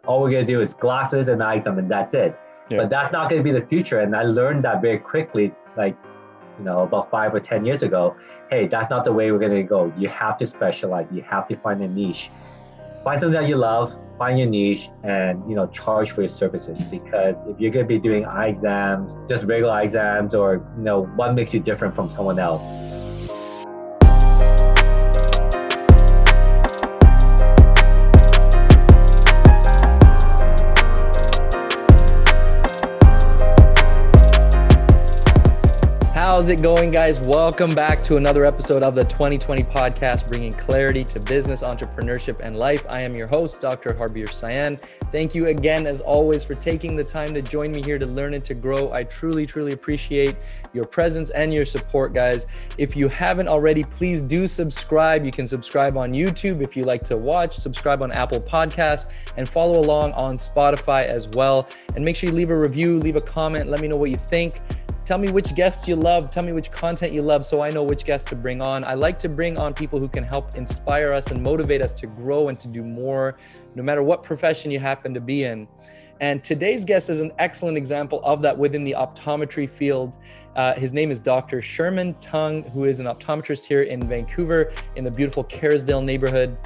all we're going to do is glasses and eye exam and that's it. Yeah. But that's not going to be the future. And I learned that very quickly, like, about 5 or 10 years ago. Hey, that's not the way we're going to go. You have to specialize. You have to find a niche. Find something that you love, find your niche, and charge for your services. Because if you're going to be doing eye exams, just regular eye exams, or what makes you different from someone else? How's it going, guys? Welcome back to another episode of the 2020 podcast, bringing clarity to business, entrepreneurship, and life. I am your host, Dr. Harbir Sayan. Thank you again, as always, for taking the time to join me here to learn and to grow. I truly, truly appreciate your presence and your support, guys. If you haven't already, please do subscribe. You can subscribe on YouTube if you like to watch, subscribe on Apple Podcasts, and follow along on Spotify as well. And make sure you leave a review, leave a comment, let me know what you think. Tell me which guests you love. Tell me which content you love so I know which guests to bring on. I like to bring on people who can help inspire us and motivate us to grow and to do more, no matter what profession you happen to be in. And today's guest is an excellent example of that within the optometry field. His name is Dr. Sherman Tung, who is an optometrist here in Vancouver in the beautiful Kerrisdale neighborhood.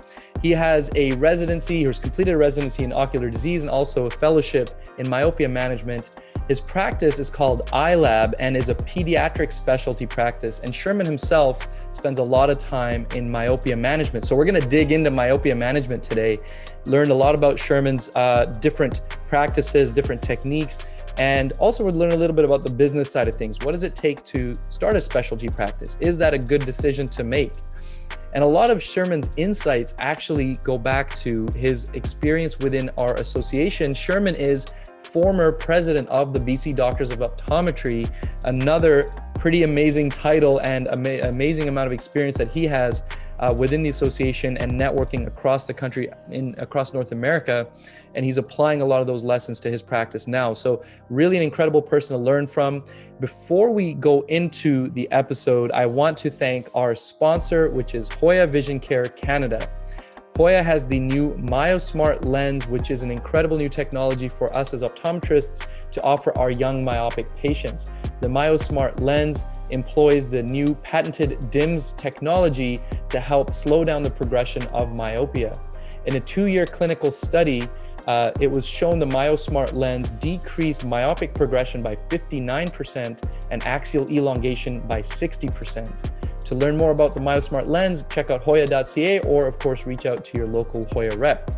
He has a residency, he has completed a residency in ocular disease and also a fellowship in myopia management. His practice is called eyelab and is a pediatric specialty practice. And Sherman himself spends a lot of time in myopia management. So we're gonna dig into myopia management today, learn a lot about Sherman's different practices, different techniques, and also we'll learn a little bit about the business side of things. What does it take to start a specialty practice? Is that a good decision to make? And a lot of Sherman's insights actually go back to his experience within our association. Sherman is former president of the BC Doctors of Optometry, another pretty amazing title and amazing amount of experience that he has within the association and networking across the country, across North America. And he's applying a lot of those lessons to his practice now. So really an incredible person to learn from. Before we go into the episode, I want to thank our sponsor, which is Hoya Vision Care Canada. Hoya has the new MyoSmart lens, which is an incredible new technology for us as optometrists to offer our young myopic patients. The MyoSmart lens employs the new patented DIMS technology to help slow down the progression of myopia. In a 2-year clinical study, it was shown the MyoSmart lens decreased myopic progression by 59% and axial elongation by 60%. To learn more about the MyoSmart lens, check out helloeyelab.ca or of course reach out to your local Hoya rep.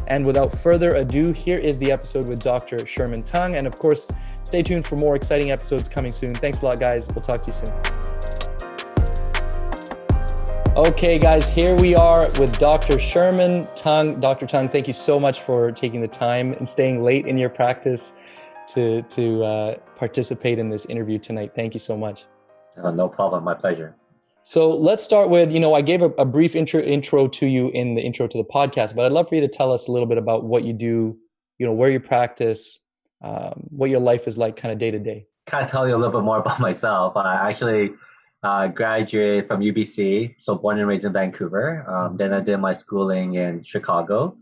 And without further ado, here is the episode with Dr. Sherman Tung. And of course, stay tuned for more exciting episodes coming soon. Thanks a lot, guys. We'll talk to you soon. Okay, guys, here we are with Dr. Sherman Tung. Dr. Tung, thank you so much for taking the time and staying late in your practice to participate in this interview tonight. Thank you so much. No problem. My pleasure. So let's start with, I gave a brief intro to you in the intro to the podcast, but I'd love for you to tell us a little bit about what you do, where you practice, what your life is like kind of day to day. Kind of tell you a little bit more about myself. I actually graduated from UBC, so born and raised in Vancouver. Then I did my schooling in Chicago.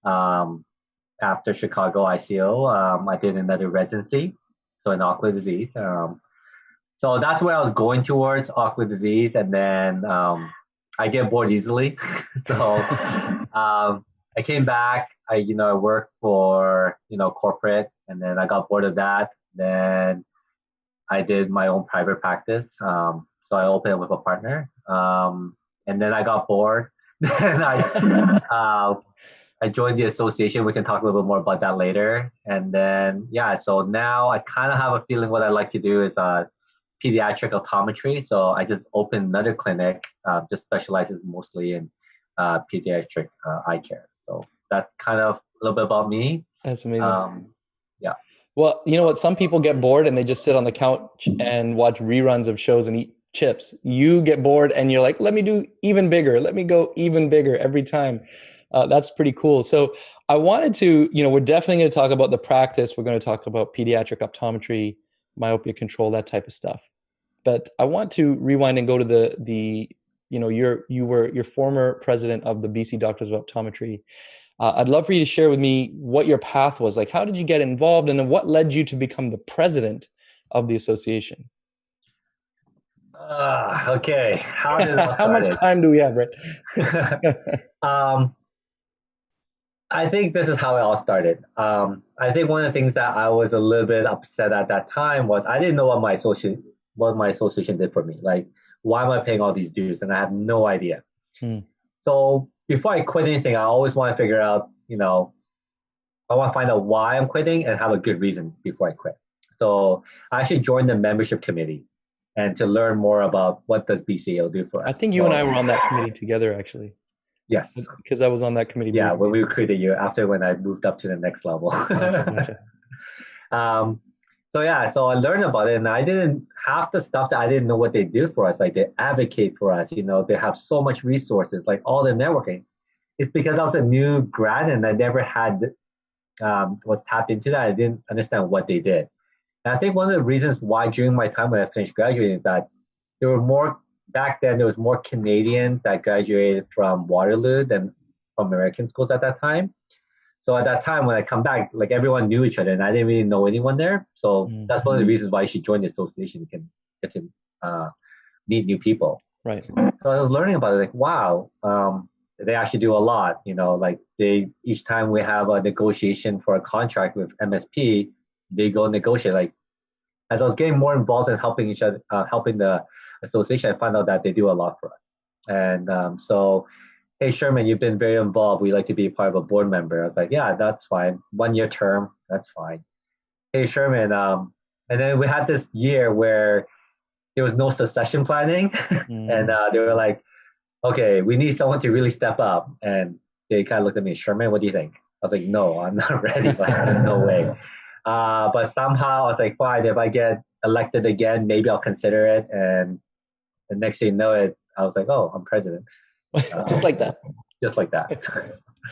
After Chicago ICO, I did another residency, so in ocular disease. So that's where I was going towards, ocular disease, and then I get bored easily. So I came back. I worked for corporate, and then I got bored of that. Then I did my own private practice. So I opened up with a partner, and then I got bored. Then I joined the association. We can talk a little bit more about that later. And then so now I kind of have a feeling what I like to do is pediatric optometry. So I just opened another clinic, just specializes mostly in pediatric eye care. So that's kind of a little bit about me. That's amazing. Well, you know what? Some people get bored and they just sit on the couch and watch reruns of shows and eat chips. You get bored and you're like, let me do even bigger. Let me go even bigger every time. That's pretty cool. So I wanted to, we're definitely going to talk about the practice. We're going to talk about pediatric optometry, myopia control, that type of stuff. But I want to rewind and go to you're former president of the BC Doctors of Optometry. I'd love for you to share with me what your path was like. How did you get involved, and then what led you to become the president of the association? Okay, how did it all How much started? time do we have, right? um, I think this is how it all started. I think one of the things that I was a little bit upset at that time was I didn't know what my association did for me. Like, why am I paying all these dues? And I have no idea. Hmm. So before I quit anything, I always want to figure out, I want to find out why I'm quitting and have a good reason before I quit. So I actually joined the membership committee and to learn more about what does BCAO do for I us. think you and I were on that committee together, actually, Yes. because I was on that committee Yeah, briefly. when we recruited you after when I moved up to the next level. Gotcha, gotcha. um, so yeah, so I learned about it, and I didn't half the stuff that I didn't know what they do for us. Like they advocate for us, they have so much resources, like all the networking. It's because I was a new grad and I never had was tapped into that. I didn't understand what they did. And I think one of the reasons why during my time when I finished graduating is that there were more back then. There was more Canadians that graduated from Waterloo than from American schools at that time. So at that time, when I come back, like everyone knew each other, and I didn't really know anyone there. So that's one of the reasons why you should join the association. You can get to meet new people. Right. So I was learning about it. Like, wow, they actually do a lot. Like they each time we have a negotiation for a contract with MSP, they go negotiate. Like as I was getting more involved in helping each other, helping the association, I found out that they do a lot for us. And so hey Sherman, you've been very involved. We like to be part of a board member. I was like, yeah, that's fine. 1 year term, that's fine. Hey Sherman, and then we had this year where there was no succession planning, and they were like, okay, we need someone to really step up. And they kind of looked at me, Sherman, what do you think? I was like, no, I'm not ready. Like, there's no way. But somehow I was like, fine, if I get elected again, maybe I'll consider it. And the next thing you know it, I was like, oh, I'm president. Just like that. Just like that.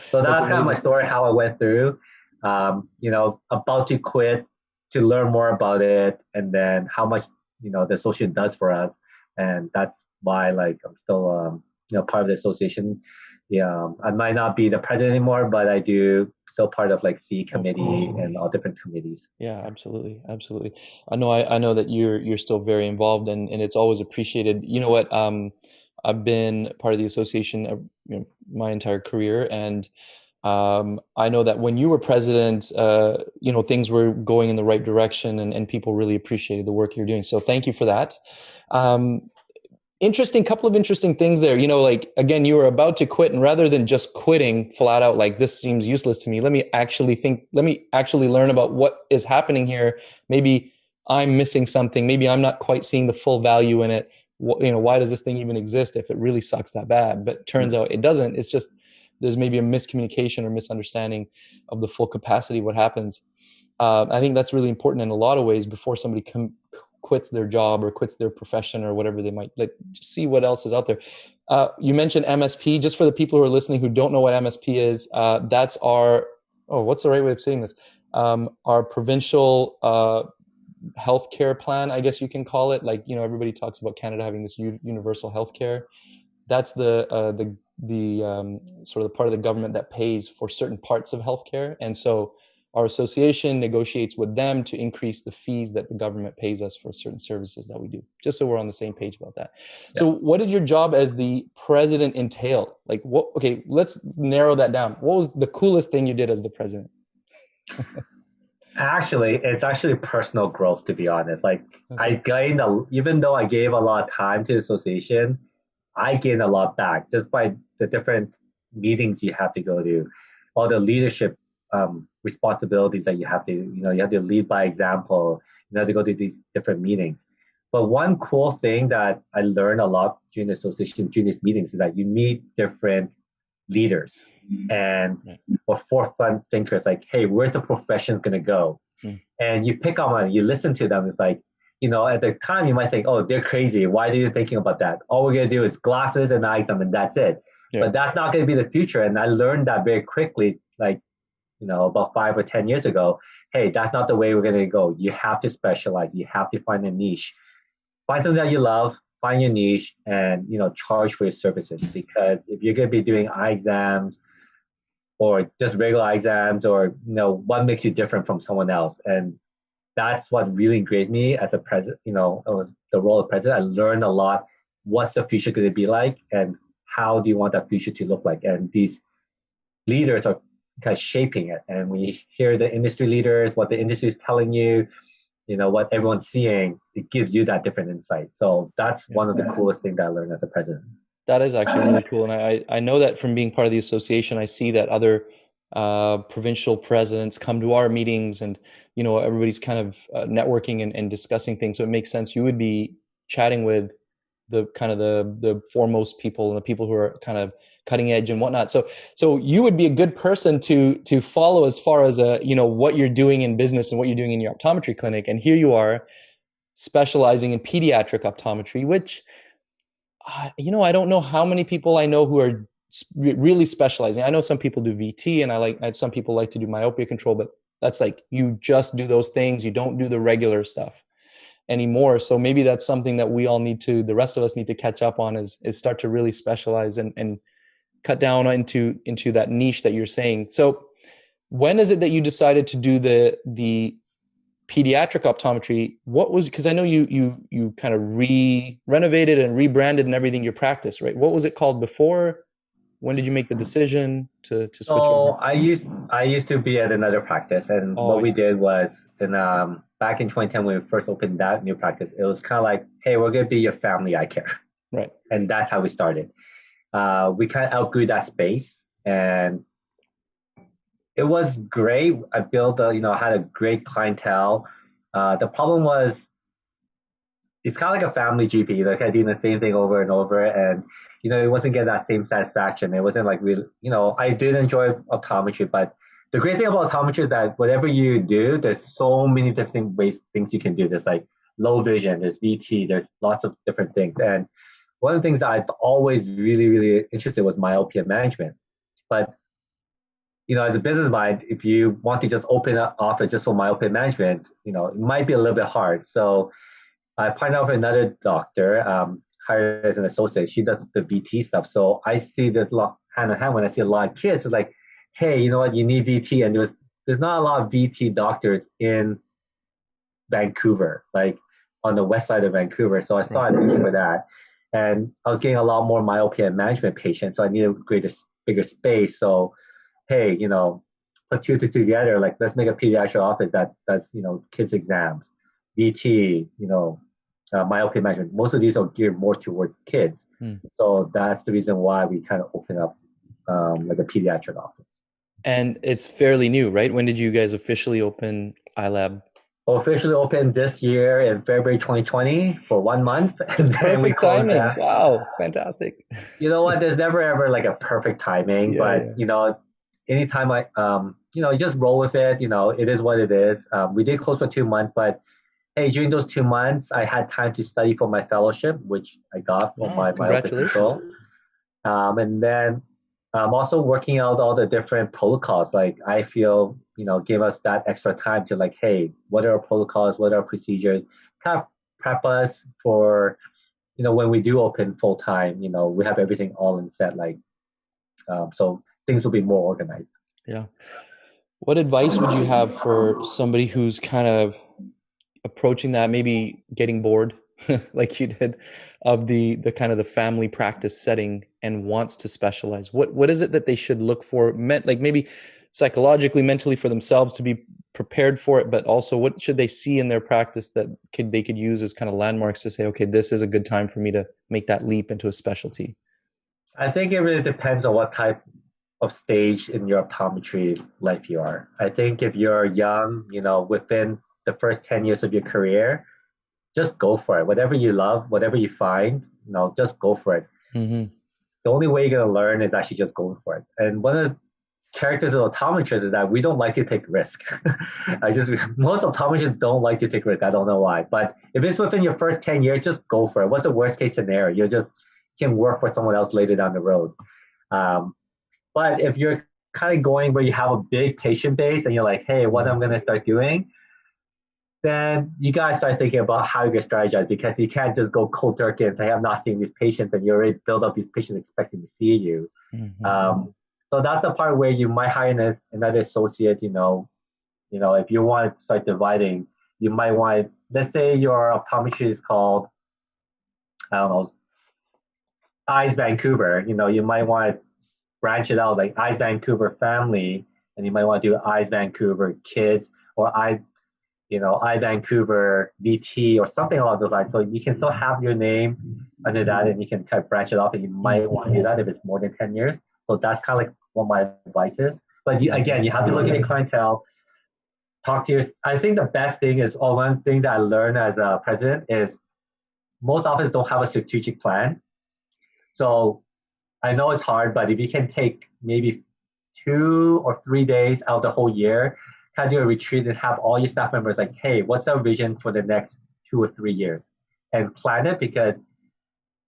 So that's kind of my story, how I went through, about to quit, to learn more about it, and then how much, the association does for us. And that's why, like, I'm still, part of the association. Yeah, I might not be the president anymore, but I do still part of like C committee and all different committees. Yeah, absolutely, absolutely. I know that you're still very involved, and it's always appreciated. You know what? I've been part of the association, my entire career, and I know that when you were president, things were going in the right direction, and people really appreciated the work you're doing. So thank you for that. Couple of interesting things there. Like, again, you were about to quit, and rather than just quitting flat out, like, this seems useless to me, let me actually learn about what is happening here. Maybe I'm missing something. Maybe I'm not quite seeing the full value in it. Why does this thing even exist if it really sucks that bad? But turns out it doesn't. It's just there's maybe a miscommunication or misunderstanding of the full capacity of what happens. I think that's really important in a lot of ways before somebody quits their job or quits their profession or whatever they might, like, just see what else is out there. You mentioned MSP. Just for the people who are listening who don't know what MSP is, that's what's the right way of saying this? Our provincial healthcare plan, I guess you can call it. Like, everybody talks about Canada having this universal healthcare. That's the sort of the part of the government that pays for certain parts of healthcare. And so our association negotiates with them to increase the fees that the government pays us for certain services that we do, just so we're on the same page about that. Yeah. So what did your job as the president entail? Like, okay, let's narrow that down. What was the coolest thing you did as the president? Actually, it's actually personal growth, to be honest. Like, okay. I gained, even though I gave a lot of time to the association, I gained a lot back just by the different meetings you have to go to, all the leadership responsibilities that you have to, you have to lead by example, you have to go to these different meetings. But one cool thing that I learned a lot during the association, during these meetings, is that you meet different leaders and or forefront thinkers, like, hey, where's the profession going to go? And you pick up on it, you listen to them. It's like, at the time you might think, oh, they're crazy. Why are you thinking about that? All we're going to do is glasses and eye exam and that's it. Yeah. But that's not going to be the future. And I learned that very quickly, like, about 5 or 10 years ago. Hey, that's not the way we're going to go. You have to specialize. You have to find a niche. Find something that you love, find your niche, and, charge for your services. Because if you're going to be doing eye exams, or just regular eye exams, or what makes you different from someone else. And that's what really engaged me as a president. It was the role of president. I learned a lot. What's the future going to be like, and how do you want that future to look like? And these leaders are kind of shaping it. And when you hear the industry leaders, what the industry is telling you, what everyone's seeing, it gives you that different insight. So that's one of the coolest things that I learned as a president. That is actually really cool. And I know that from being part of the association, I see that other provincial presidents come to our meetings, and everybody's kind of networking and discussing things. So it makes sense you would be chatting with the kind of the foremost people and the people who are kind of cutting edge and whatnot. So you would be a good person to follow as far as what you're doing in business and what you're doing in your optometry clinic. And here you are specializing in pediatric optometry, which I don't know how many people I know who are really specializing. I know some people do VT, and some people like to do myopia control, but that's like, you just do those things. You don't do the regular stuff anymore. So maybe that's something that the rest of us need to catch up on, is start to really specialize and cut down into that niche that you're saying. So when is it that you decided to do the pediatric optometry? Because I know you kind of renovated and rebranded and everything, your practice, right? What was it called before? When did you make the decision to switch over? I used to be at another practice, and what we did was, back in 2010 when we first opened that new practice, it was kind of like, hey, we're going to be your family eye care. Right. And that's how we started. We kind of outgrew that space, and it was great. I built had a great clientele. The problem was, it's kind of like a family GP, like I doing the same thing over and over, and it wasn't getting that same satisfaction. It wasn't like really, I did enjoy optometry, but the great thing about optometry is that whatever you do, there's so many different things you can do. There's like low vision, there's VT, there's lots of different things. And one of the things that I've always really, really interested was myopia management. But as a business mind, if you want to just open an office just for myopia management, it might be a little bit hard. So I partnered out with another doctor, hired as an associate. She does the VT stuff. So I see this lot hand in hand when I see a lot of kids. It's like, hey, you know what? You need VT, and there's not a lot of VT doctors in Vancouver, like on the west side of Vancouver. So I started looking for that, and I was getting a lot more myopia management patients. So I needed a bigger space. So hey, put two together. Like, let's make a pediatric office that does kids exams, VT, myopia management. Most of these are geared more towards kids. So that's the reason why we kind of open up like a pediatric office. And it's fairly new, right? When did you guys officially open iLab? Officially opened this year in February 2020 for 1 month. It's perfect timing. Wow, fantastic. You know what? There's never ever like a perfect timing, but anytime you just roll with it. It is what it is. We did close for 2 months, but hey, during those 2 months, I had time to study for my fellowship, which I got for my myopia control. And then also working out all the different protocols. Like, I feel, gave us that extra time to like, hey, what are our protocols? What are our procedures? Kind of prep us for, when we do open full time, we have everything all in set. Like, so things will be more organized. Yeah. What advice would you have for somebody who's kind of approaching that, maybe getting bored like you did, of the kind of the family practice setting, and wants to specialize? What is it that they should look for, like maybe psychologically, mentally, for themselves to be prepared for it, but also what should they see in their practice that they could use as kind of landmarks to say, okay, this is a good time for me to make that leap into a specialty? I think it really depends on what type of stage in your optometry life you are. I think if you're young, within the first 10 years of your career, just go for it. Whatever you love, whatever you find, just go for it. Mm-hmm. The only way you're going to learn is actually just going for it. And one of the characters of optometrists is that we don't like to take risk. Most optometrists don't like to take risk. I don't know why. But if it's within your first 10 years, just go for it. What's the worst case scenario? You can work for someone else later down the road. But if you're kind of going where you have a big patient base and you're like, hey, what I'm going to start doing, then you got to start thinking about how you're going to strategize, because you can't just go cold turkey and say, I'm not seeing these patients, and you already build up these patients expecting to see you. Mm-hmm. So that's the part where you might hire another associate, if you want to start dividing, you might want, let's say your optometry is called, I don't know, Eyes Vancouver, you might want to branch it out like Eyes Vancouver Family, and you might want to do Eyes Vancouver Kids or Eye Vancouver VT or something along those lines. So you can still have your name under that, and you can kind of branch it off, and you might want to do that if it's more than 10 years. So that's kind of like what my advice is. But again, you have to look at your clientele, talk to your, I think the best thing is, or one thing that I learned as a president is most offices don't have a strategic plan. So I know it's hard, but if you can take maybe 2 or 3 days out of the whole year, kind of do a retreat and have all your staff members like, hey, what's our vision for the next 2 or 3 years? And plan it, because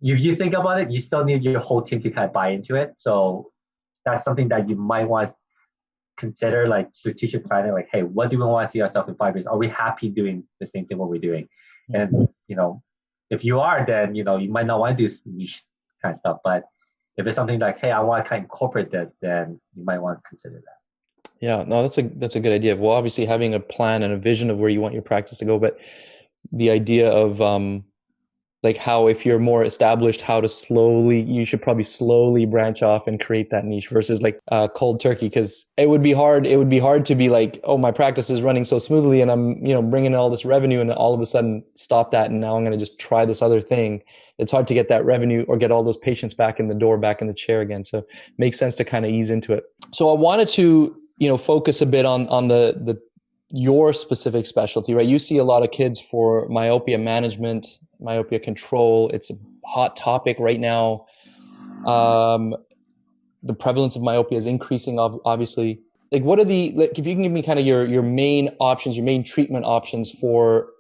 if you think about it, you still need your whole team to kind of buy into it. So that's something that you might want to consider, like strategic planning, like, hey, what do we want to see ourselves in 5 years? Are we happy doing the same thing what we're doing? And, if you are, then, you might not want to do niche kind of stuff. But if it's something like, hey, I want to kind of incorporate this, then you might want to consider that. Yeah, no, that's a good idea. Well, obviously having a plan and a vision of where you want your practice to go, but the idea of like how, if you're more established, you should probably slowly branch off and create that niche versus like cold turkey, because it would be hard to be like, oh, my practice is running so smoothly and I'm bringing all this revenue, and all of a sudden stop that, and now I'm going to just try this other thing. It's hard to get that revenue or get all those patients back in the door, back in the chair again. So it makes sense to kind of ease into it. So I wanted to focus a bit on your specific specialty, right? You see a lot of kids for myopia management, myopia control. It's a hot topic right now. The prevalence of myopia is increasing, obviously. Like, what are if you can give me kind of your main options, your main treatment options for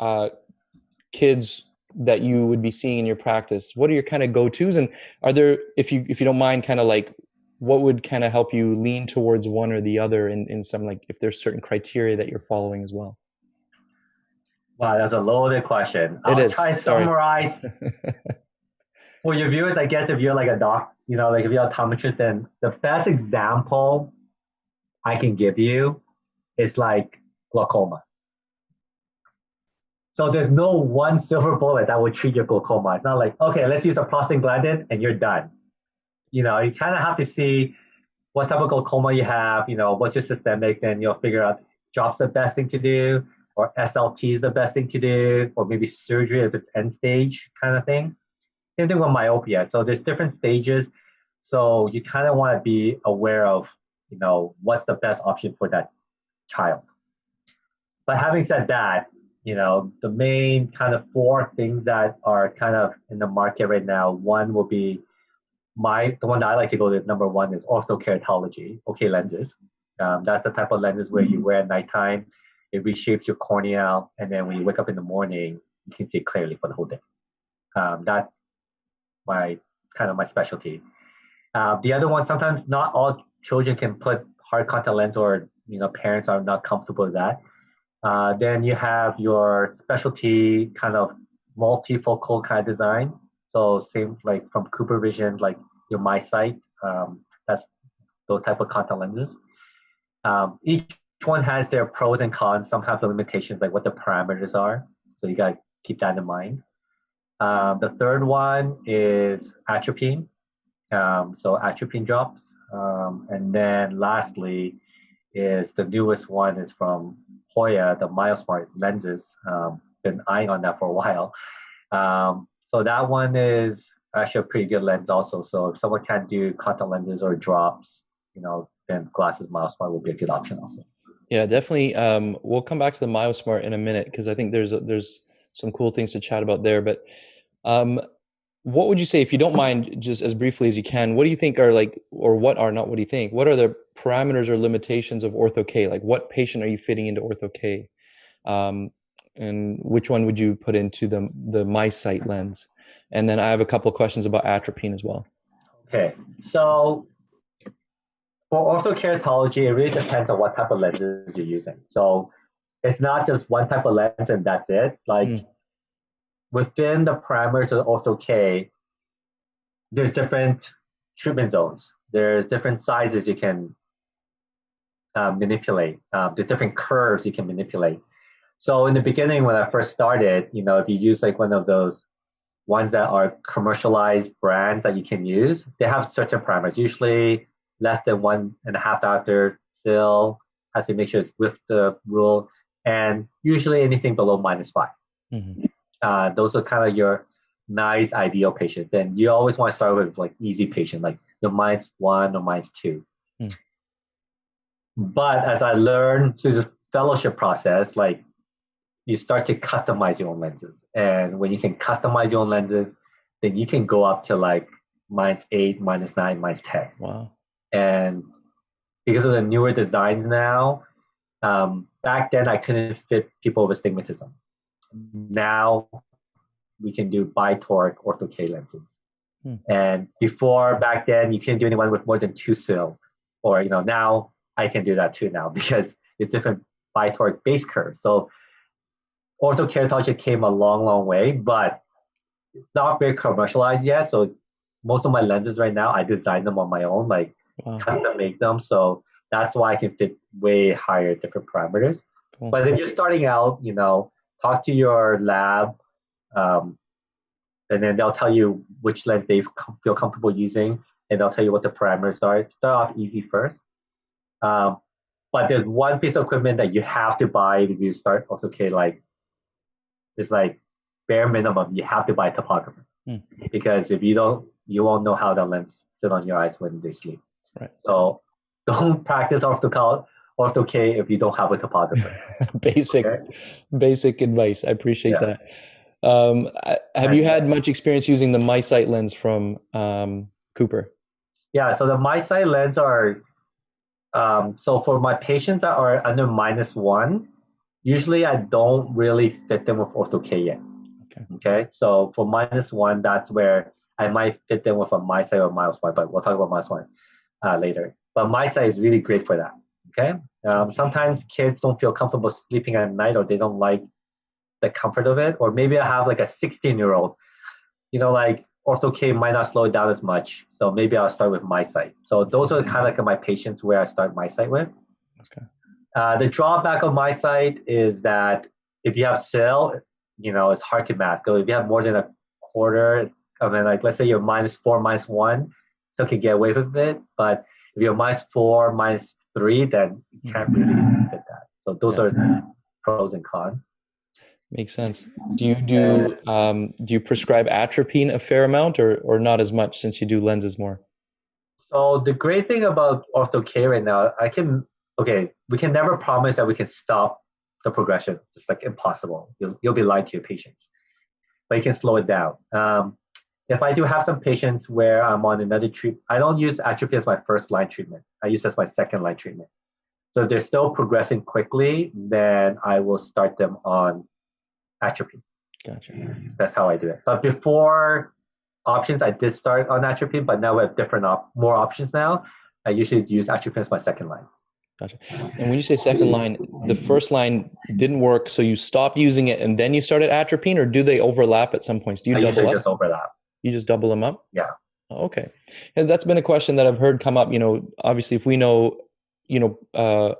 kids that you would be seeing in your practice? What are your kind of go-tos? And are there, if you don't mind, kind of like, what would kind of help you lean towards one or the other in some, like, if there's certain criteria that you're following as well? Wow, that's a loaded question. I'll try to summarize for your viewers. I guess if you're like a doc, like if you're an optometrist, then the best example I can give you is like glaucoma. So there's no one silver bullet that would treat your glaucoma. It's not like, okay, let's use a prostaglandin and you're done. You kind of have to see what type of glaucoma you have, what's your systemic, then you'll figure out drop's the best thing to do, or SLT is the best thing to do, or maybe surgery if it's end stage kind of thing. Same thing with myopia. So there's different stages. So you kind of want to be aware of, what's the best option for that child. But having said that, the main kind of 4 things that are kind of in the market right now, one will be the one that I like to go to, number 1 is orthokeratology, okay lenses. That's the type of lenses where you wear at nighttime. It reshapes your cornea, and then when you wake up in the morning, you can see clearly for the whole day. That's my specialty. The other one, sometimes not all children can put hard contact lens, or parents are not comfortable with that. Then you have your specialty kind of multifocal kind of designs. So same like from Cooper Vision, like your MySight, that's those type of contact lenses. Each one has their pros and cons. Some have the limitations, like what the parameters are. So you got to keep that in mind. The third one is atropine. So atropine drops. And then lastly is the newest one is from Hoya, the MyoSmart lenses. Been eyeing on that for a while. So that one is actually a pretty good lens also. So if someone can't do contact lenses or drops, then glasses MyoSmart will be a good option also. Yeah, definitely. We'll come back to the MyoSmart in a minute, because I think there's some cool things to chat about there. But what would you say, if you don't mind, just as briefly as you can, what do you think are what are the parameters or limitations of ortho-K? Like, what patient are you fitting into ortho-K? And which one would you put into the MySight lens? And then I have a couple of questions about atropine as well. Okay, so for orthokeratology, it really depends on what type of lenses you're using. So it's not just one type of lens and that's it. Like within the parameters of ortho-K, there's different treatment zones. there's different sizes you can manipulate, the different curves you can manipulate. So in the beginning, when I first started, if you use like one of those ones that are commercialized brands that you can use, they have certain parameters, usually less than 1.5 diopter still, has to make sure it's with the rule, and usually anything below -5. Mm-hmm. Those are kind of your nice ideal patients. And you always want to start with like easy patient, like the -1 or -2. Mm. But as I learned through this fellowship process, like you start to customize your own lenses. And when you can customize your own lenses, then you can go up to like -8, -9, -10. Wow. And because of the newer designs now, back then I couldn't fit people with astigmatism. Now we can do bi-toric ortho-K lenses. And before, back then, you couldn't do anyone with more than 2 cil. Or, now I can do that too now because it's different bi-toric base curves. So ortho-keratology came a long, long way, but it's not very commercialized yet. So most of my lenses right now, I design them on my own, like custom make them. So that's why I can fit way higher different parameters. Cool. But if you're starting out, talk to your lab, and then they'll tell you which lens they feel comfortable using, and they'll tell you what the parameters are. Start off easy first. But there's one piece of equipment that you have to buy if you start ortho-K, like it's like bare minimum, you have to buy a topographer. Because if you don't, you won't know how the lens sit on your eyes when they sleep. Right. So don't practice ortho-K if you don't have a topographer. Basic advice. I appreciate that. Have you had much experience using the MiSight lens from Cooper? Yeah, so the MiSight lens are, so for my patients that are under -1, usually I don't really fit them with ortho-K yet. Okay. So for -1, that's where I might fit them with a MiSight or -1, but we'll talk about -1 later. But MiSight is really great for that. Okay. Sometimes kids don't feel comfortable sleeping at night, or they don't like the comfort of it. Or maybe I have like a 16-year-old, like ortho-K might not slow it down as much. So maybe I'll start with MiSight. So those are kind of like my patients where I start MiSight with. Okay. The drawback of MiSight is that if you have cil, it's hard to mask. So if you have more than a quarter, like let's say you're -4, -1, still can get away with it. But if you're -4, -3, then you can't really fit that. So those are pros and cons. Makes sense. Do you prescribe atropine a fair amount or not as much since you do lenses more? So the great thing about ortho-K right now, we can never promise that we can stop the progression. It's like impossible. You'll be lying to your patients, but you can slow it down. If I do have some patients where I'm on another treatment, I don't use atropine as my first line treatment. I use it as my second line treatment. So if they're still progressing quickly, then I will start them on atropine. Gotcha. That's how I do it. But before options, I did start on atropine, but now we have different more options now. I usually use atropine as my second line. Gotcha. And when you say second line, the first line didn't work, so you stopped using it and then you started atropine, or do they overlap at some points? Do you double up? Just overlap. You just double them up? Yeah. Okay. And that's been a question that I've heard come up. Obviously, if we know,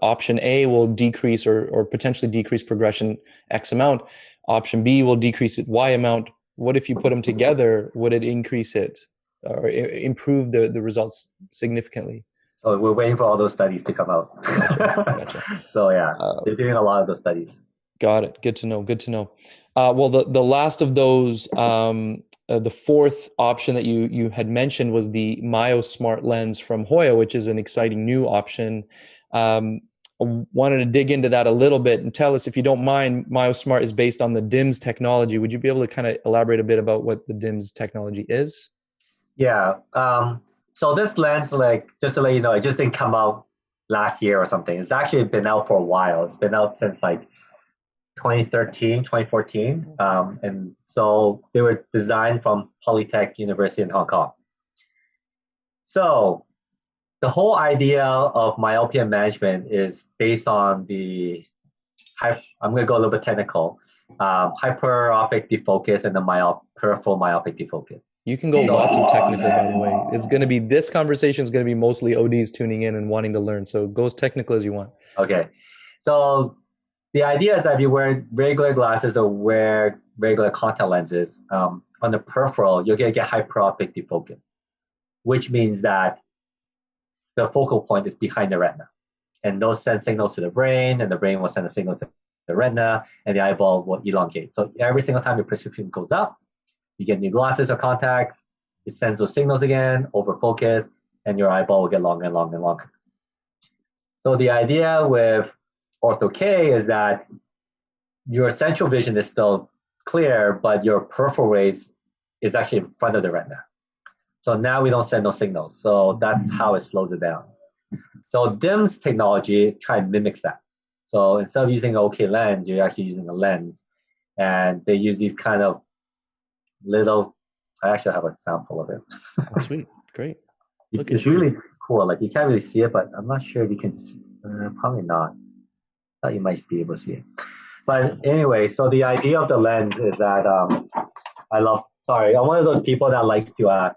option A will decrease or potentially decrease progression X amount, option B will decrease it Y amount. What if you put them together? Would it increase it or improve the results significantly? So we're waiting for all those studies to come out. Gotcha. So yeah, they're doing a lot of those studies. Got it. Good to know. Well, the last of those, the fourth option that you had mentioned was the MyoSmart lens from Hoya, which is an exciting new option. I wanted to dig into that a little bit and tell us, if you don't mind, MyoSmart is based on the DIMS technology. Would you be able to kind of elaborate a bit about what the DIMS technology is? Yeah. So this lens, just to let you know, it just didn't come out last year or something. It's actually been out for a while. It's been out since 2013, 2014. And so they were designed from Polytech University in Hong Kong. So the whole idea of myopia management is based on I'm going to go a little bit technical, hyperopic defocus and the peripheral myopic defocus. You can go lots of technical, by the way. It's going to be, this conversation is going to be mostly ODs tuning in and wanting to learn. So go as technical as you want. Okay. So the idea is that if you wear regular glasses or wear regular contact lenses, on the peripheral, you're going to get hyperopic defocus, which means that the focal point is behind the retina. And those send signals to the brain, and the brain will send a signal to the retina, and the eyeball will elongate. So every single time your prescription goes up, you get new glasses or contacts, it sends those signals again, over focus, and your eyeball will get longer and longer and longer. So the idea with Ortho K is that your central vision is still clear, but your peripheral rays is actually in front of the retina. So now we don't send those signals. So that's how it slows it down. So DIMS technology mimics that. So instead of using an OK lens, you're actually using a lens. And they use these kind of little, I actually have an example of it. Oh, sweet. Great. It's really cool. Like you can't really see it, but I'm not sure if you can, probably not. Thought you might be able to see it. But anyway, so the idea of the lens is that I'm one of those people that likes to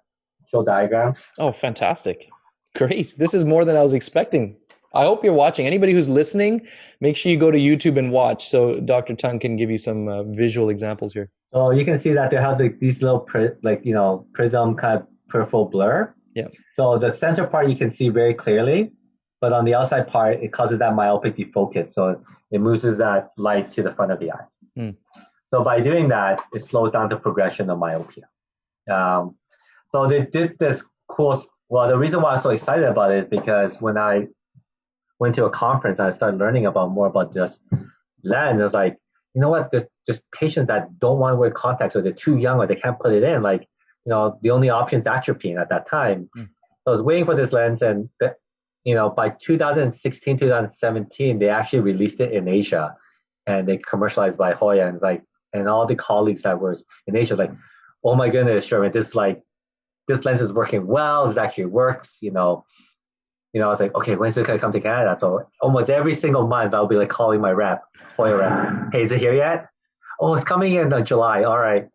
show diagrams. Oh, fantastic. Great. This is more than I was expecting. I hope you're watching. Anybody who's listening, make sure you go to YouTube and watch so Dr. Tung can give you some visual examples here. So you can see that they have these little prism kind of peripheral blur. Yeah. So the center part you can see very clearly, but on the outside part, it causes that myopic defocus. So it moves that light to the front of the eye. Mm. So by doing that, it slows down the progression of myopia. So they did this cool. Well, the reason why I'm so excited about it is because when I went to a conference and I started learning more about this lens, I was like, you know what? There's just patients that don't want to wear contacts, or they're too young, or they can't put it in. Like, the only option is atropine at that time. Mm. So I was waiting for this lens, and by 2016, 2017, they actually released it in Asia, and they commercialized by Hoya, and all the colleagues that were in Asia like, oh my goodness, Sherman, this lens is working well. This actually works. I was like, okay, when's it gonna come to Canada? So almost every single month, I'll be like calling my Hoya rep. Hey, is it here yet? Oh, it's coming in July. All right.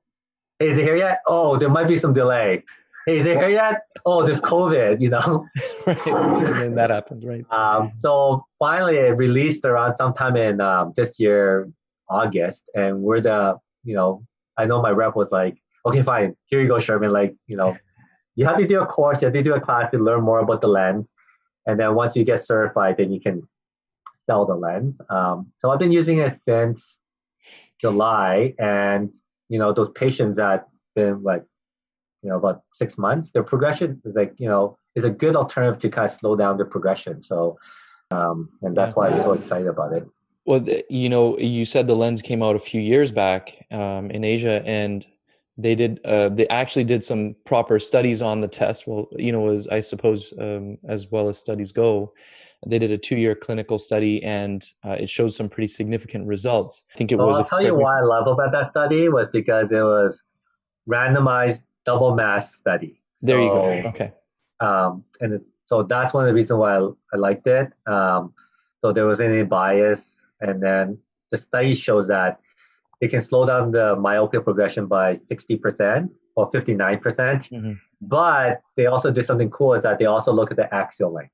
Hey, is it here yet? Oh, there might be some delay. Hey, is it here yet? Oh, there's COVID. Right. And then that happened, right? So finally, it released around sometime in this year, August, and I know my rep was like, okay, fine, here you go, Sherman. You have to do a course, you have to do a class to learn more about the lens. And then once you get certified, then you can sell the lens. So I've been using it since July. And, those patients that been about 6 months, their progression is is a good alternative to kind of slow down the progression. So, and that's why I'm so excited about it. Well, you said the lens came out a few years back in Asia, and they actually did some proper studies on the test. Well, as I suppose, as well as studies go, they did a 2-year clinical study, and it showed some pretty significant results. I think it was. I'll tell you why I love about that study was because it was randomized double mask study. There you go. Okay. So that's one of the reasons why I liked it. So there wasn't any bias, and then the study shows that it can slow down the myopia progression by 60% or 59%. Mm-hmm. But they also did something cool, is that they also look at the axial length.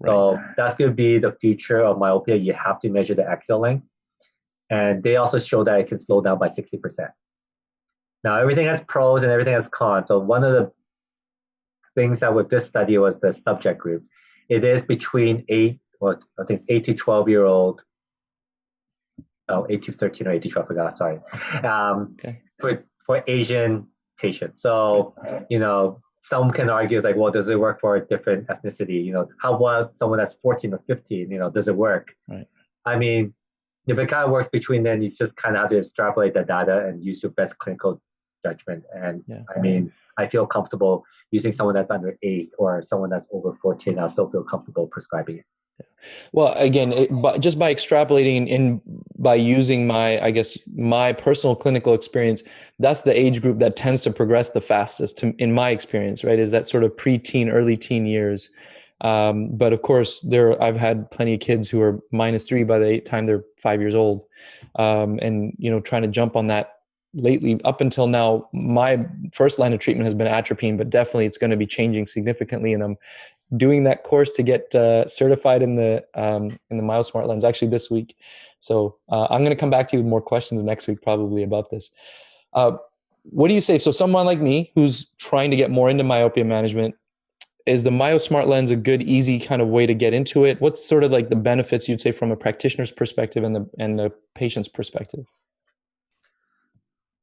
Right. So that's going to be the feature of myopia. You have to measure the axial length. And they also show that it can slow down by 60%. Now, everything has pros and everything has cons. So one of the things that with this study was the subject group. It is between 8 to 12-year-old. 8 to 13 or 8 to 12, I forgot, sorry. Okay. For Asian patients. So, some can argue well, does it work for a different ethnicity? How about someone that's 14 or 15, does it work? Right. I mean, if it kind of works between then, you just kind of have to extrapolate the data and use your best clinical judgment. And I mean, I feel comfortable using someone that's under 8 or someone that's over 14. I'll still feel comfortable prescribing it. Well, again, just by extrapolating and by using my personal clinical experience, that's the age group that tends to progress the fastest, in my experience, right? Is that sort of pre-teen, early teen years. But of course, I've had plenty of kids who are -3 by the time they're 5 years old, and trying to jump on that lately, up until now, my first line of treatment has been atropine, but definitely it's going to be changing significantly. And I'm doing that course to get certified in the MyoSmart lens actually this week. So I'm going to come back to you with more questions next week probably about this. What do you say? So someone like me who's trying to get more into myopia management, is the MyoSmart lens a good, easy kind of way to get into it? What's sort of like the benefits you'd say from a practitioner's perspective and the patient's perspective?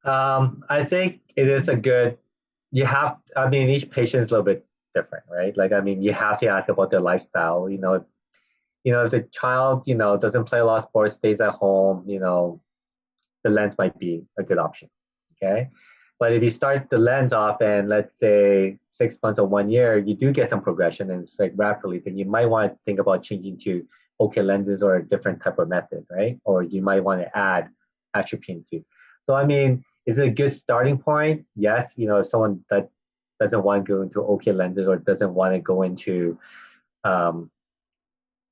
I think it is a good, each patient is a little bit different, right? Like, I mean, you have to ask about their lifestyle. If the child, doesn't play a lot of sports, stays at home, the lens might be a good option, okay? But if you start the lens off and let's say 6 months or 1 year, you do get some progression and it's like rapidly, then you might want to think about changing to ocular lenses or a different type of method, right? Or you might want to add atropine to. So, I mean, is it a good starting point? Yes, if someone that doesn't want to go into ocular lenses or doesn't want to go into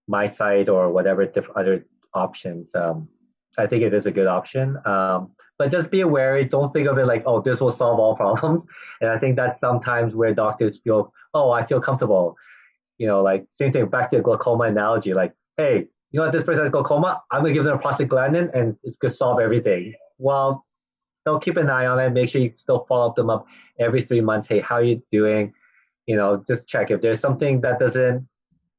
my site or whatever different other options, I think it is a good option. But just be wary. Don't think of it like, oh, this will solve all problems. And I think that's sometimes where doctors feel, oh, I feel comfortable. Like same thing, back to the glaucoma analogy. Like, hey, this person has glaucoma. I'm going to give them a prostaglandin and it's going to solve everything. Well, still keep an eye on it. Make sure you still follow them up every 3 months. Hey, how are you doing? Just check. If there's something that doesn't,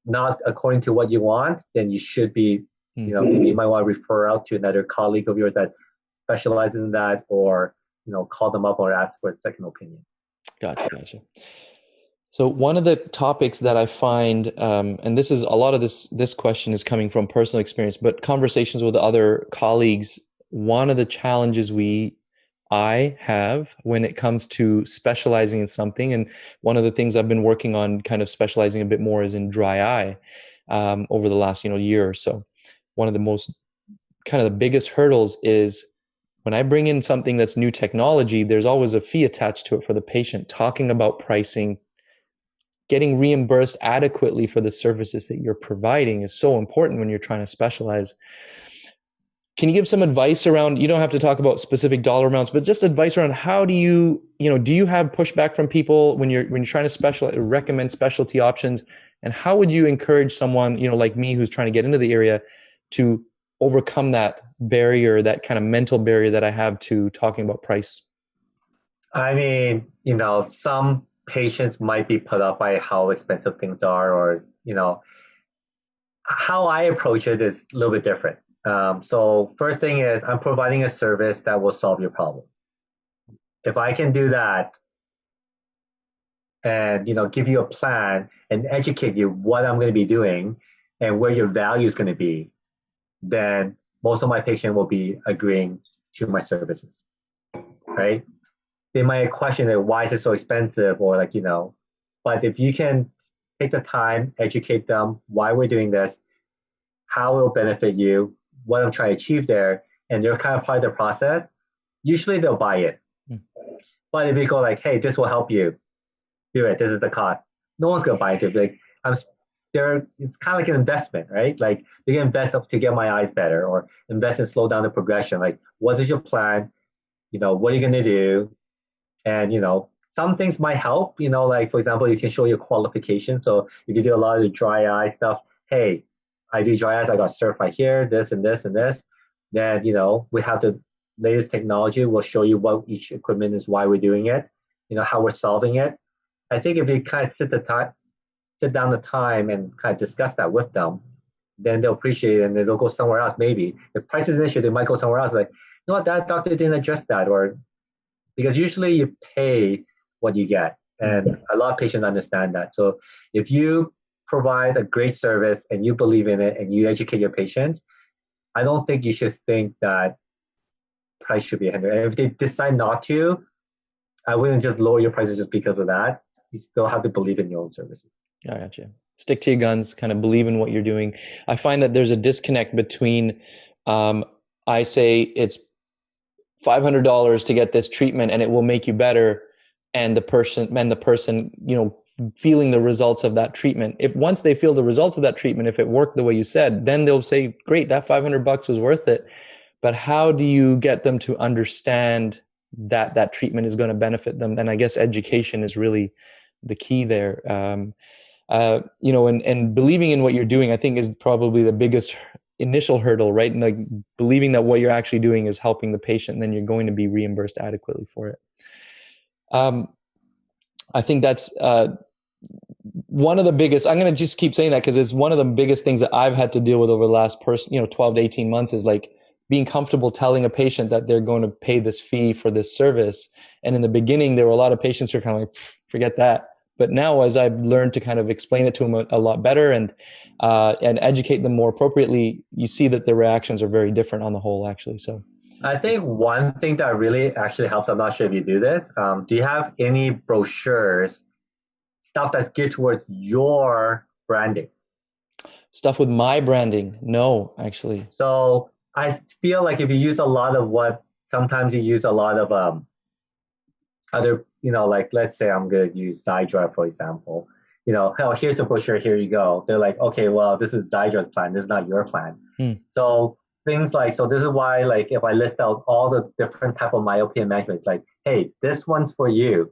not according to what you want, then you should be, maybe you might want to refer out to another colleague of yours that specializes in that, or, call them up or ask for a second opinion. Gotcha. So one of the topics that I find, and this is a lot of this question is coming from personal experience, but conversations with other colleagues, one of the challenges I have when it comes to specializing in something, and one of the things I've been working on kind of specializing a bit more is in dry eye over the last year or so. One of the most kind of the biggest hurdles is when I bring in something that's new technology, there's always a fee attached to it for the patient. Talking about pricing, getting reimbursed adequately for the services that you're providing is so important when you're trying to specialize. Can you give some advice around, you don't have to talk about specific dollar amounts, but just advice around how do you have pushback from people when you're trying to recommend specialty options? And how would you encourage someone, like me who's trying to get into the area to overcome that barrier, that kind of mental barrier that I have to talking about price? I mean, some patients might be put off by how expensive things are, or, how I approach it is a little bit different. So first thing is I'm providing a service that will solve your problem. If I can do that and, give you a plan and educate you what I'm going to be doing and where your value is going to be, then most of my patients will be agreeing to my services, right? They might question it, why is it so expensive? Or but if you can take the time, educate them why we're doing this, how it will benefit you, what I'm trying to achieve there, and they're kind of part of the process, usually they'll buy it. But if you go like, hey, this will help you, do it, this is the cost, no one's going to buy into it. Like, it's kind of like an investment, right? Like, you can invest up to get my eyes better, or invest and slow down the progression. Like, what is your plan? What are you going to do? And, some things might help, like, for example, you can show your qualification. So if you do a lot of the dry eye stuff, hey, I do dry eyes, I got certified here, this and this and this. Then, we have the latest technology. We'll show you what each equipment is, why we're doing it, how we're solving it. I think if you kind of sit down the time and kind of discuss that with them, then they'll appreciate it and they'll go somewhere else. Maybe if price is an issue, they might go somewhere else. Like, what, that doctor didn't address that, or because usually you pay what you get, and a lot of patients understand that. So if you provide a great service and you believe in it and you educate your patients, I don't think you should think that price should be a hindrance. And if they decide not to, I wouldn't just lower your prices just because of that. You still have to believe in your own services. I got you. Stick to your guns, kind of believe in what you're doing. I find that there's a disconnect between, I say it's $500 to get this treatment and it will make you better, and the person, feeling the results of that treatment. If once they feel the results of that treatment, if it worked the way you said, then they'll say, great, that $500 was worth it. But how do you get them to understand that treatment is going to benefit them, then I guess education is really the key there. And believing in what you're doing, I think, is probably the biggest initial hurdle, right? And like believing that what you're actually doing is helping the patient, and then you're going to be reimbursed adequately for it. I think that's one of the biggest, I'm going to just keep saying that because it's one of the biggest things that I've had to deal with over the last 12 to 18 months is like being comfortable telling a patient that they're going to pay this fee for this service. And in the beginning, there were a lot of patients who were kind of like, forget that. But now, as I've learned to kind of explain it to them a lot better and educate them more appropriately, you see that the reactions are very different on the whole, actually. So I think one thing that really actually helps, I'm not sure if you do this, do you have any brochures, stuff that's geared towards your branding? Stuff with my branding? No, actually. So I feel like if you use a lot of sometimes you use a lot of other, like let's say I'm going to use Zydra, for example. Oh, here's a brochure, here you go. They're like, okay, well, this is Zydra's plan, this is not your plan. So things like, so this is why, like, if I list out all the different type of myopia management, it's like, hey, this one's for you.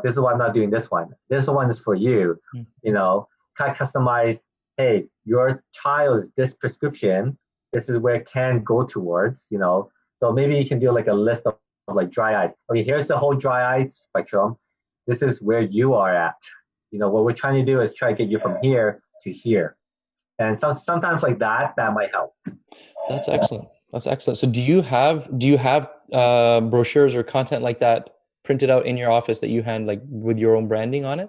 This is why I'm not doing this one. This one is for you. Kind of customize, hey, your child's this prescription, this is where it can go towards, So maybe you can do like a list of like dry eyes. Okay, here's the whole dry eye spectrum. This is where you are at. What we're trying to do is try to get you from here to here. And so sometimes like that might help. That's excellent. That's excellent. So do you have brochures or content like that printed out in your office that you hand like with your own branding on it?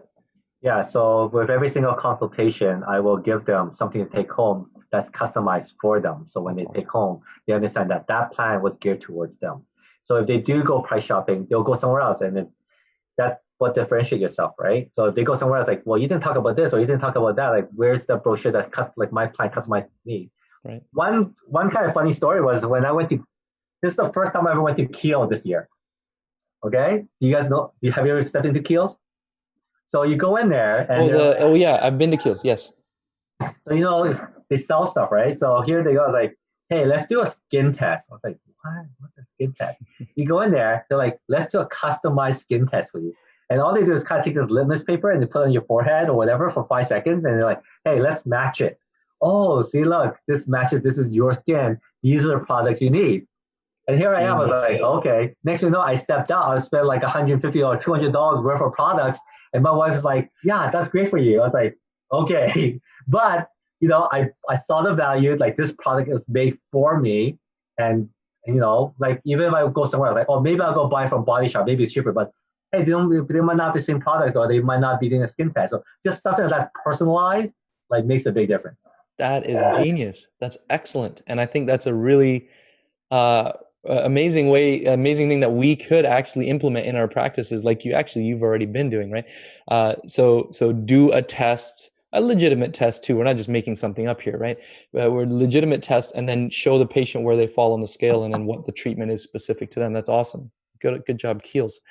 Yeah. So with every single consultation, I will give them something to take home that's customized for them. So when that's awesome. Take home, they understand that plan was geared towards them. So if they do go price shopping, they'll go somewhere else, and that's what differentiates yourself, right? So if they go somewhere else, like, well, you didn't talk about this or you didn't talk about that. Like, where's the brochure that's like my plan customized to me? Right. One kind of funny story was when I went to, this is the first time I ever went to Kiel this year. Okay, do you guys know? Have you ever stepped into Kiels? So you go in there and yeah, I've been to Kiels. Yes. So they sell stuff, right? So here they go, like, hey, let's do a skin test. I was like, what? What's a skin test? You go in there, they're like, let's do a customized skin test for you. And all they do is kind of take this litmus paper and they put it on your forehead or whatever for 5 seconds, and they're like, hey, let's match it. Oh, see, look, this matches. This is your skin. These are the products you need. And here I am. I was like, okay. Next thing you know, I stepped out. I spent like $150 or $200 worth of products. And my wife was like, yeah, that's great for you. I was like, okay. But, I saw the value. Like, this product is made for me. And like, even if I go somewhere, like, oh, maybe I'll go buy from Body Shop. Maybe it's cheaper. But, hey, they might not have the same product, or they might not be doing a skin test. So just something that's personalized, like, makes a big difference. That is genius. That's excellent. And I think that's a really amazing thing that we could actually implement in our practices, like you've already been doing, right? So do a legitimate test too. We're not just making something up here, right? We're legitimate test, and then show the patient where they fall on the scale and then what the treatment is specific to them. That's awesome. Good job, Keels.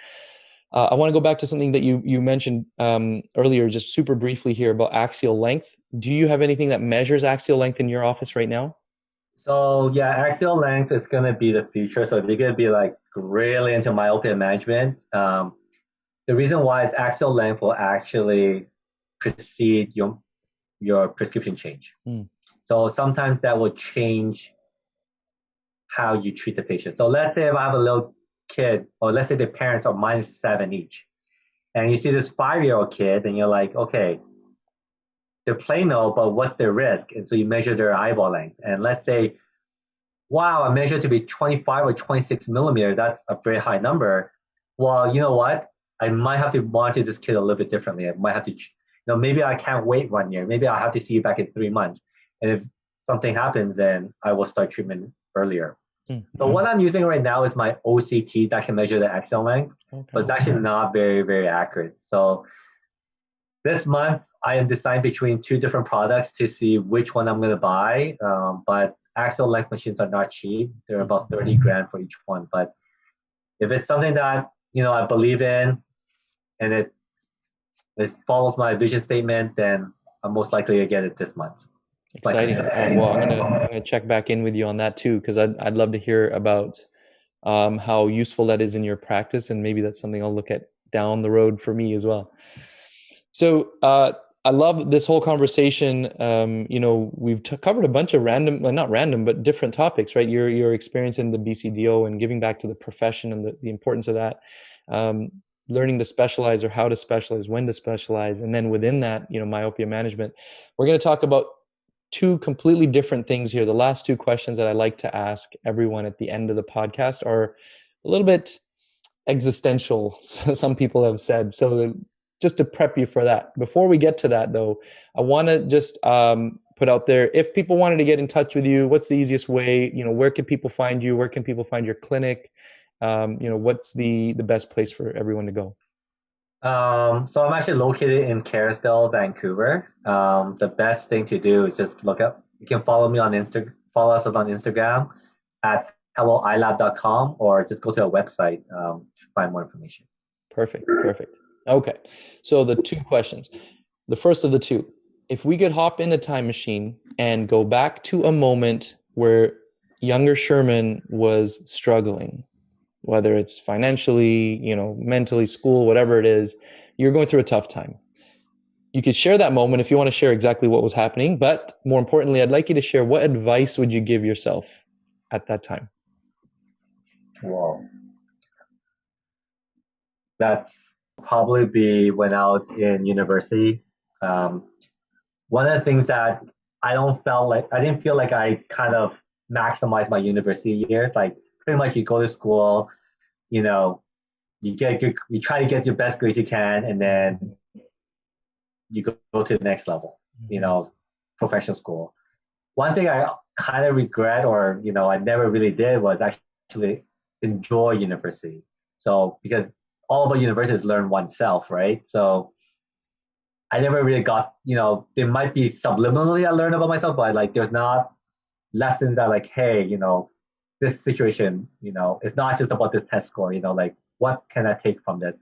I want to go back to something that you mentioned earlier, just super briefly here, about axial length. Do you have anything that measures axial length in your office right now? So yeah, axial length is going to be the future. So if you're going to be like really into myopia management, the reason why is axial length will actually precede your prescription change. So sometimes that will change how you treat the patient. So let's say if I have a little kid, or let's say the parents are -7 each, and you see this 5-year-old kid, and you're like, okay, they're plano, but what's their risk? And so you measure their eyeball length, and let's say, wow, I measured to be 25 or 26 millimeter. That's a very high number. Well, you know what? I might have to monitor this kid a little bit differently. I might have to, maybe I can't wait 1 year. Maybe I'll have to see you back in 3 months. And if something happens, then I will start treatment earlier. So what I'm using right now is my OCT that can measure the axial length, but it's actually not very, very accurate. So this month, I am deciding between 2 different products to see which one I'm going to buy. But axial length machines are not cheap. They're about 30 grand for each one. But if it's something that, I believe in, and it follows my vision statement, then I'm most likely to get it this month. Exciting. Well, I'm gonna check back in with you on that too, because I'd love to hear about how useful that is in your practice. And maybe that's something I'll look at down the road for me as well. So I love this whole conversation. We've covered a bunch of random, well, not random, but different topics, right? Your experience in the BCDO and giving back to the profession and the importance of that. Learning to specialize or how to specialize, when to specialize, and then within that, myopia management. We're going to talk about two completely different things here. The last two questions that I like to ask everyone at the end of the podcast are a little bit existential, some people have said. So just to prep you for that. Before we get to that, though, I want to just put out there, if people wanted to get in touch with you, what's the easiest way? Where can people find you? Where can people find your clinic? What's the best place for everyone to go? So I'm actually located in Kerrisdale, Vancouver. The best thing to do is just look up. You can follow me on follow us on Instagram at helloeyelab.ca, or just go to our website to find more information. Perfect. Okay. So the two questions. The first of the two, if we could hop in a time machine and go back to a moment where younger Sherman was struggling, whether it's financially, mentally, school, whatever it is, you're going through a tough time. You could share that moment if you want to share exactly what was happening, but more importantly, I'd like you to share what advice would you give yourself at that time? Whoa. That's probably be when I was in university. One of the things that I didn't feel like I kind of maximized my university years. Like pretty much you go to school, you try to get your best grades you can, and then you go to the next level, professional school. One thing I kind of regret, or I never really did, was actually enjoy university. So because all about universities learn oneself, right? So I never really got, there might be subliminally I learned about myself, but like there's not lessons that like, hey, this situation, it's not just about this test score, like what can I take from this?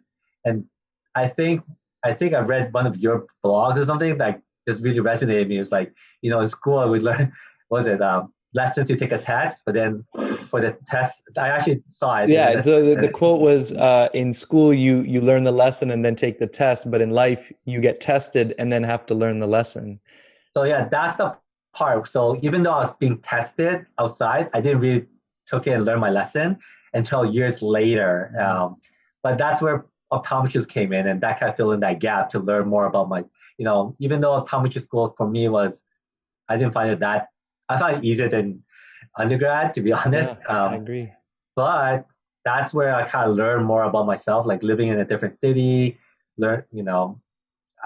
And I think I read one of your blogs or something that just really resonated with me. It's like, in school we learn, lesson to take a test, but then for the test, I actually saw it. Yeah, so the quote was, in school you learn the lesson and then take the test, but in life you get tested and then have to learn the lesson. So yeah, that's the part. So even though I was being tested outside, I didn't really took it and learn my lesson until years later. But that's where optometry came in, and that kind of filled in that gap to learn more about my, even though optometry school for me I didn't find I found it easier than undergrad, to be honest. Yeah, I agree. But that's where I kind of learned more about myself, like living in a different city,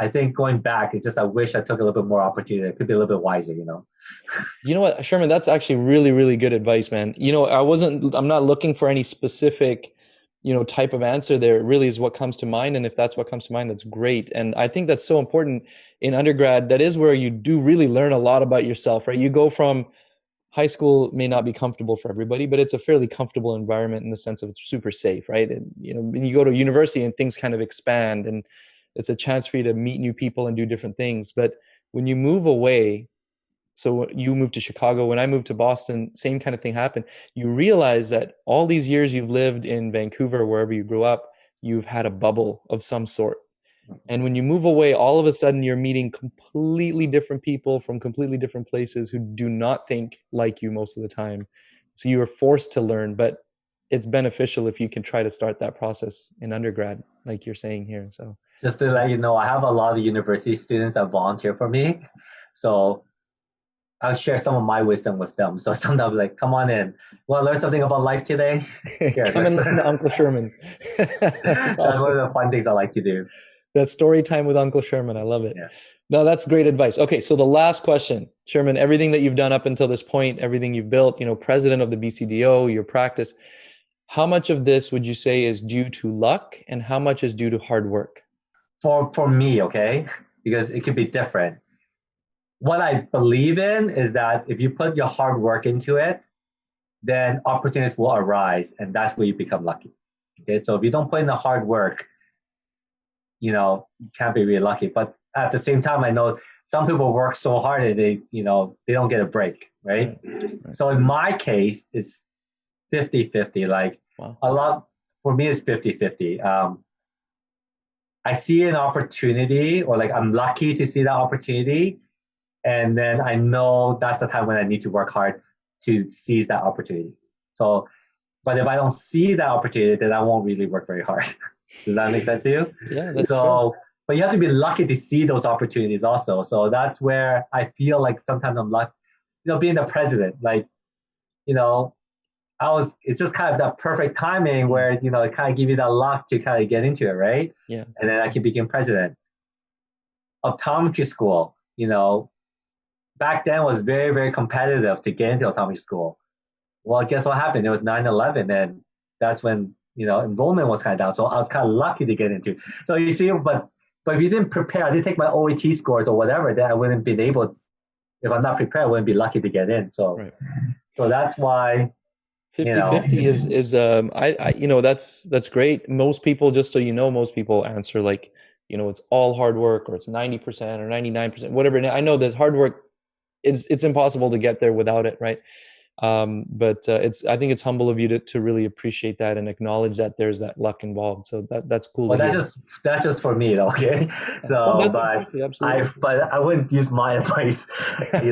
I think going back, it's just I wish I took a little bit more opportunity. I could be a little bit wiser, You know what, Sherman, that's actually really, really good advice, man. I'm not looking for any specific, type of answer there. It really is what comes to mind. And if that's what comes to mind, that's great. And I think that's so important in undergrad. That is where you do really learn a lot about yourself, right? You go from high school, may not be comfortable for everybody, but it's a fairly comfortable environment in the sense of it's super safe, right? And, when you go to university and things kind of expand, and it's a chance for you to meet new people and do different things. But when you move away, so you moved to Chicago, when I moved to Boston, same kind of thing happened. You realize that all these years you've lived in Vancouver, wherever you grew up, you've had a bubble of some sort. And when you move away, all of a sudden you're meeting completely different people from completely different places who do not think like you most of the time. So you are forced to learn, but it's beneficial if you can try to start that process in undergrad, like you're saying here. So just to let you know, I have a lot of university students that volunteer for me. So I'll share some of my wisdom with them. So sometimes like, come on in. Want to learn something about life today? Here, come and listen to Uncle Sherman. That's awesome. One of the fun things I like to do. That story time with Uncle Sherman. I love it. Yeah. No, that's great advice. Okay, so the last question, Sherman, everything that you've done up until this point, everything you've built, president of the BCDO, your practice, how much of this would you say is due to luck and how much is due to hard work? For me, okay, because it could be different. What I believe in is that if you put your hard work into it, then opportunities will arise, and that's where you become lucky. Okay, so if you don't put in the hard work, you can't be really lucky. But at the same time, I know some people work so hard and they don't get a break, right? So in my case, it's 50-50. Like Wow. A lot, for me, it's 50-50. I see an opportunity, or like I'm lucky to see that opportunity. And then I know that's the time when I need to work hard to seize that opportunity. So, but if I don't see that opportunity, then I won't really work very hard. Does that make sense to you? Yeah, that's so, fair. but you have to be lucky to see those opportunities also. So that's where I feel like sometimes I'm lucky, being the president, like, it's just kind of that perfect timing where, it kind of give you that luck to kind of get into it, right? Yeah. And then I can become president. Optometry school, back then was very, very competitive to get into optometry school. Well, guess what happened? It was 9/11, and that's when, enrollment was kind of down. So I was kind of lucky to get into. So you see, but if you didn't prepare, I didn't take my OET scores or whatever, then I wouldn't been able, if I'm not prepared, I wouldn't be lucky to get in. So, Right. So that's why 50-50 is that's great. Most people, just so you know, most people answer like, it's all hard work, or it's 90% or 99%, whatever. I know that hard work, it's impossible to get there without it, right? But I think it's humble of you to really appreciate that and acknowledge that there's that luck involved. So that's cool. Well, that's just for me, okay? So, exactly, absolutely. but I wouldn't use my advice, like,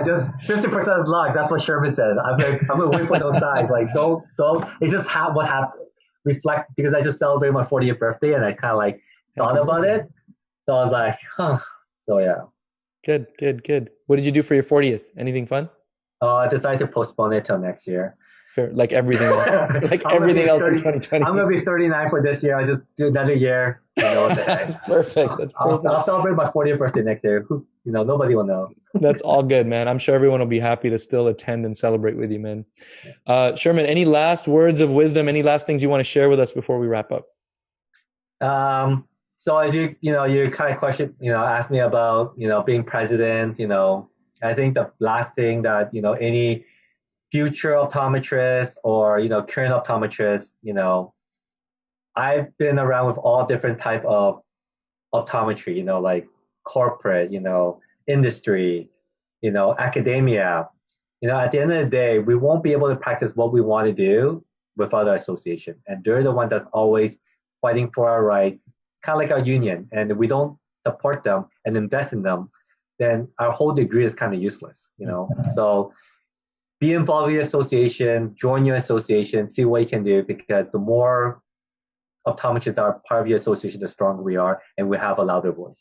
just 50% is luck. That's what Sherman said. I'm gonna wait for those signs. Like, don't. It's just what happened. Reflect, because I just celebrated my 40th birthday and I kind of like thought about it. So I was like, huh. So yeah. Good. What did you do for your 40th? Anything fun? I decided to postpone it till next year. Fair, like everything else. Like everything else in 2020. I'm gonna be 39 for this year. I just do another year. That's perfect. I'll celebrate my 40th birthday next year. Nobody will know. That's all good, man. I'm sure everyone will be happy to still attend and celebrate with you, man. Sherman, any last words of wisdom? Any last things you want to share with us before we wrap up? So as you kind of question, asked me about, being president, I think the last thing that, any future optometrist or, current optometrist, I've been around with all different type of optometry, like corporate, industry, academia. At the end of the day, we won't be able to practice what we want to do without our association. And they're the one that's always fighting for our rights, kind of like our union. And if we don't support them and invest in them, then our whole degree is kind of useless, So be involved with your association, join your association, see what you can do, because the more optometrists that are part of your association, the stronger we are, and we have a louder voice.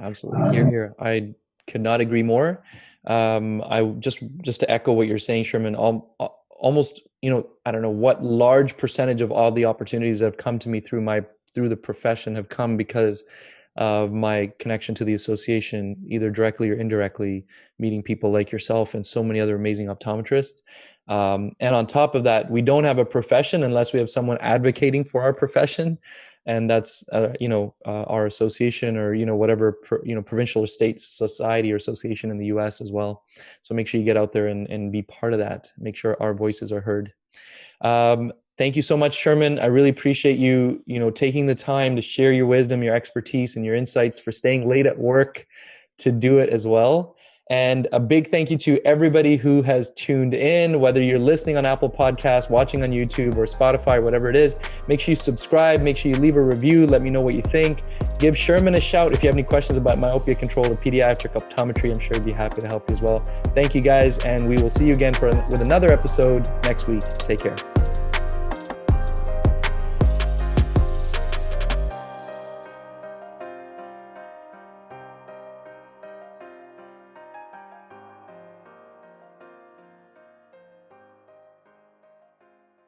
Absolutely. Here. I could not agree more. I just to echo what you're saying, Sherman, almost, I don't know what large percentage of all the opportunities that have come to me through the profession have come because of my connection to the association, either directly or indirectly, meeting people like yourself and so many other amazing optometrists. And on top of that, we don't have a profession unless we have someone advocating for our profession. And that's, our association or, whatever, provincial or state society or association in the US as well. So make sure you get out there and be part of that. Make sure our voices are heard. Thank you so much, Sherman. I really appreciate you, taking the time to share your wisdom, your expertise, and your insights, for staying late at work to do it as well. And a big thank you to everybody who has tuned in, whether you're listening on Apple Podcasts, watching on YouTube or Spotify, whatever it is. Make sure you subscribe. Make sure you leave a review. Let me know what you think. Give Sherman a shout if you have any questions about myopia control or pediatric optometry. I'm sure he'd be happy to help you as well. Thank you, guys, and we will see you again with another episode next week. Take care.